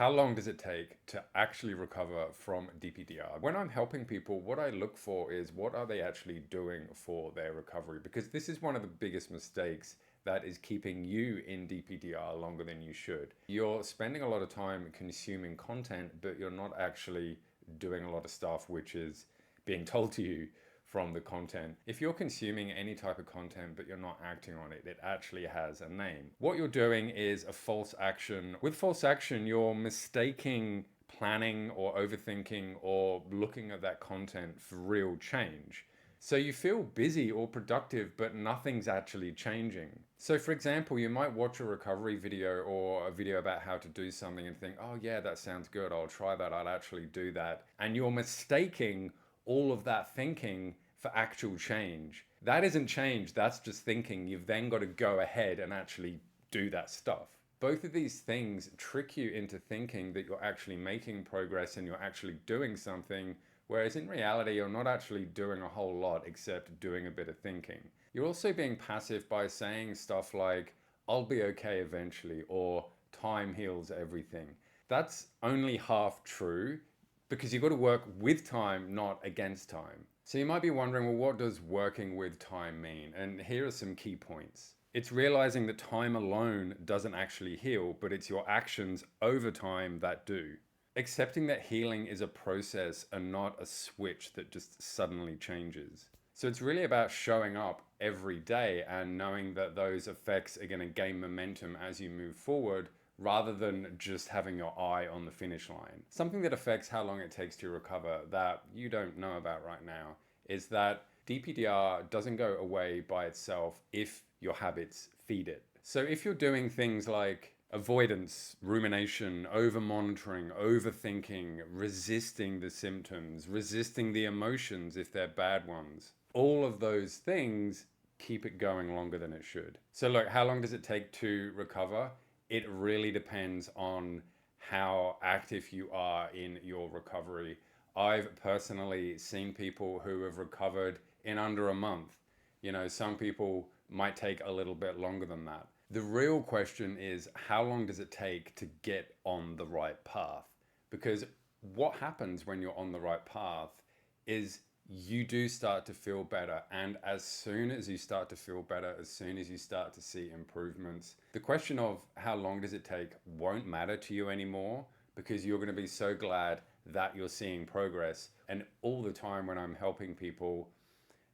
How long does it take to actually recover from DPDR? When I'm helping people, what I look for is what are they actually doing for their recovery? Because this is one of the biggest mistakes that is keeping you in DPDR longer than you should. You're spending a lot of time consuming content, but you're not actually doing a lot of stuff which is being told to you from the content. If you're consuming any type of content but you're not acting on it, it actually has a name. What you're doing is a false action. With false action, you're mistaking planning or overthinking or looking at that content for real change. So you feel busy or productive, but nothing's actually changing. So for example, you might watch a recovery video or a video about how to do something and think, oh yeah, that sounds good. I'll try that. I'll actually do that. And you're mistaking all of that thinking for actual change. That isn't change, that's just thinking. You've then got to go ahead and actually do that stuff. Both of these things trick you into thinking that you're actually making progress and you're actually doing something, whereas in reality, you're not actually doing a whole lot except doing a bit of thinking. You're also being passive by saying stuff like, I'll be okay eventually, or time heals everything. That's only half true, because you've got to work with time, not against time. So you might be wondering, well, what does working with time mean? And here are some key points. It's realizing that time alone doesn't actually heal, but it's your actions over time that do. Accepting that healing is a process and not a switch that just suddenly changes. So it's really about showing up every day and knowing that those effects are going to gain momentum as you move forward, rather than just having your eye on the finish line. Something that affects how long it takes to recover that you don't know about right now is that DPDR doesn't go away by itself if your habits feed it. So if you're doing things like avoidance, rumination, over-monitoring, overthinking, resisting the symptoms, resisting the emotions if they're bad ones, all of those things keep it going longer than it should. So look, how long does it take to recover? It really depends on how active you are in your recovery. I've personally seen people who have recovered in under a month. You know, some people might take a little bit longer than that. The real question is, how long does it take to get on the right path? Because what happens when you're on the right path is you do start to feel better. And as soon as you start to feel better, as soon as you start to see improvements, the question of how long does it take won't matter to you anymore, because you're going to be so glad that you're seeing progress. And all the time when I'm helping people,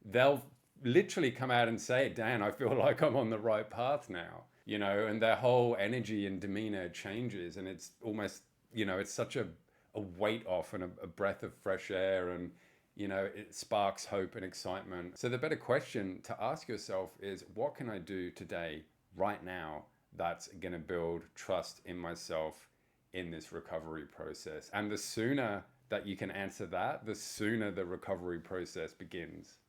they'll literally come out and say, Dan, I feel like I'm on the right path now, you know, and their whole energy and demeanor changes. And it's almost, you know, it's such a weight off and a breath of fresh air, and you know, it sparks hope and excitement. So the better question to ask yourself is, what can I do today, right now, that's going to build trust in myself in this recovery process? And the sooner that you can answer that, the sooner the recovery process begins.